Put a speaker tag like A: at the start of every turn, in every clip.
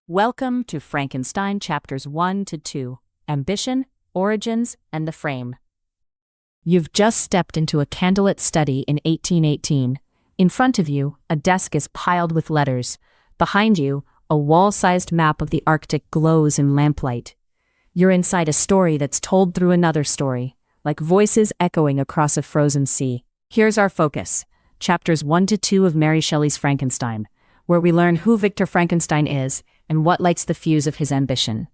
A: Welcome to Frankenstein Chapters 1 to 2, Ambition, Origins, and the Frame. You've just stepped into a candlelit study in 1818. In front of you, a desk is piled with letters. Behind you, a wall-sized map of the Arctic glows in lamplight. You're inside a story that's told through another story, like voices echoing across a frozen sea. Here's our focus, Chapters 1 to 2 of Mary Shelley's Frankenstein, where we learn who Victor Frankenstein is and what lights the fuse of his ambition.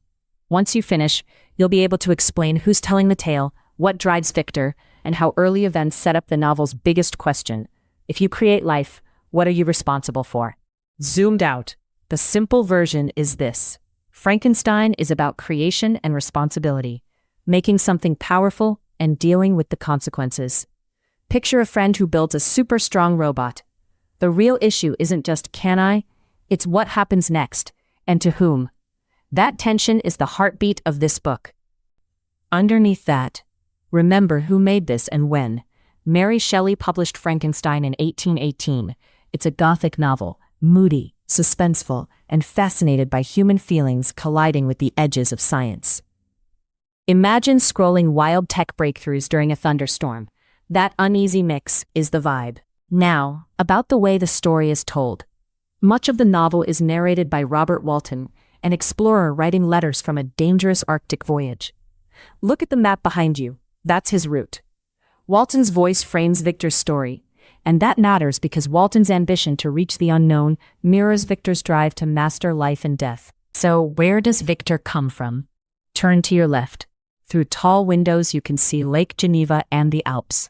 A: Once you finish, you'll be able to explain who's telling the tale, what drives Victor, and how early events set up the novel's biggest question. If you create life, what are you responsible for? Zoomed out, the simple version is this. Frankenstein is about creation and responsibility, making something powerful and dealing with the consequences. Picture a friend who builds a super strong robot. The real issue isn't just can I, it's what happens next, and to whom. That tension is the heartbeat of this book. Underneath that, remember who made this and when. Mary Shelley published Frankenstein in 1818. It's a Gothic novel, moody, suspenseful, and fascinated by human feelings colliding with the edges of science. Imagine scrolling wild tech breakthroughs during a thunderstorm. That uneasy mix is the vibe. Now, about the way the story is told. Much of the novel is narrated by Robert Walton, an explorer writing letters from a dangerous Arctic voyage. Look at the map behind you. That's his route. Walton's voice frames Victor's story, and that matters because Walton's ambition to reach the unknown mirrors Victor's drive to master life and death. So, where does Victor come from? Turn to your left. Through tall windows you can see Lake Geneva and the Alps.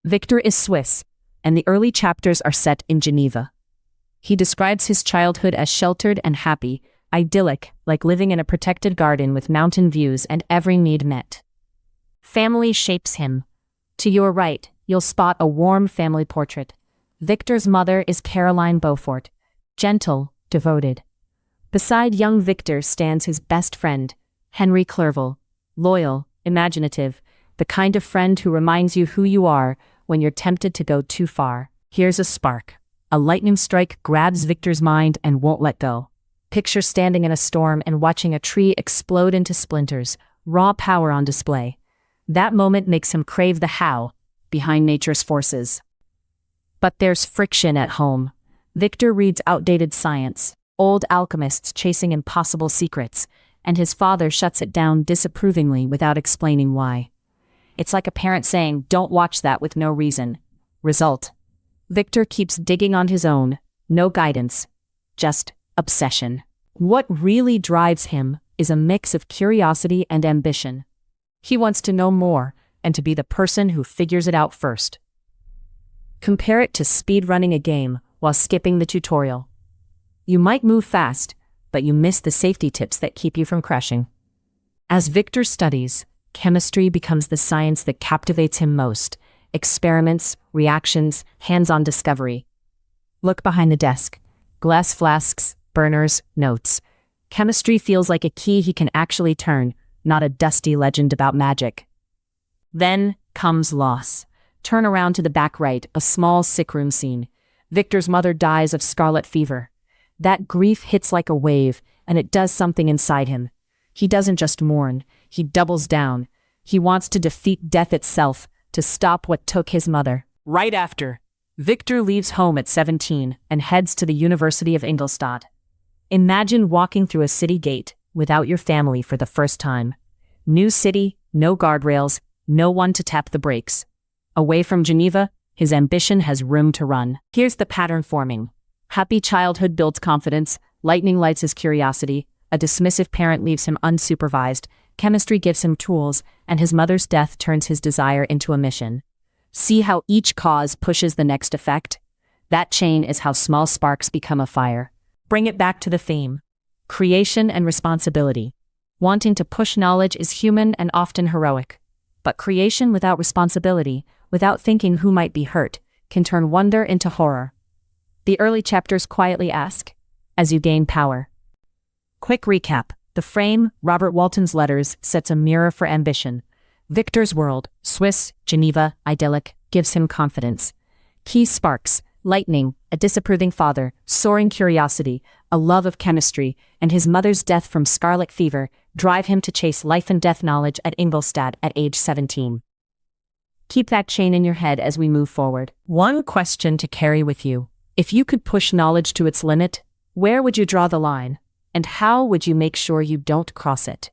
A: Victor is Swiss, and the early chapters are set in Geneva. He describes his childhood as sheltered and happy, idyllic, like living in a protected garden with mountain views and every need met. Family shapes him. To your right, you'll spot a warm family portrait. Victor's mother is Caroline Beaufort, gentle, devoted. Beside young Victor stands his best friend, Henry Clerval, loyal, imaginative, the kind of friend who reminds you who you are when you're tempted to go too far. Here's a spark. A lightning strike grabs Victor's mind and won't let go. Picture standing in a storm and watching a tree explode into splinters, raw power on display. That moment makes him crave the how behind nature's forces. But there's friction at home. Victor reads outdated science, old alchemists chasing impossible secrets, and his father shuts it down disapprovingly without explaining why. It's like a parent saying, "Don't watch that," with no reason. Result: Victor keeps digging on his own, no guidance, just obsession. What really drives him is a mix of curiosity and ambition. He wants to know more and to be the person who figures it out first. Compare it to speedrunning a game while skipping the tutorial. You might move fast, but you miss the safety tips that keep you from crashing. As Victor studies, chemistry becomes the science that captivates him most. Experiments, reactions, hands-on discovery. Look behind the desk. Glass flasks, burners, notes. Chemistry feels like a key he can actually turn, not a dusty legend about magic. Then comes loss. Turn around to the back right, a small sickroom scene. Victor's mother dies of scarlet fever. That grief hits like a wave, and it does something inside him. He doesn't just mourn, he doubles down. He wants to defeat death itself, to stop what took his mother. Right after, Victor leaves home at 17 and heads to the University of Ingolstadt. Imagine walking through a city gate without your family for the first time. New city, no guardrails, no one to tap the brakes. Away from Geneva, his ambition has room to run. Here's the pattern forming. Happy childhood builds confidence, lightning lights his curiosity, a dismissive parent leaves him unsupervised, chemistry gives him tools, and his mother's death turns his desire into a mission. See how each cause pushes the next effect? That chain is how small sparks become a fire. Bring it back to the theme. Creation and responsibility. Wanting to push knowledge is human and often heroic. But creation without responsibility, without thinking who might be hurt, can turn wonder into horror. The early chapters quietly ask, as you gain power. Quick recap. The frame, Robert Walton's letters, sets a mirror for ambition. Victor's world, Swiss, Geneva, idyllic, gives him confidence. Key sparks, Lightning, a disapproving father, soaring curiosity, a love of chemistry, and his mother's death from scarlet fever drive him to chase life and death knowledge at Ingolstadt at age 17. Keep that chain in your head as we move forward. One question to carry with you. If you could push knowledge to its limit, where would you draw the line? And how would you make sure you don't cross it?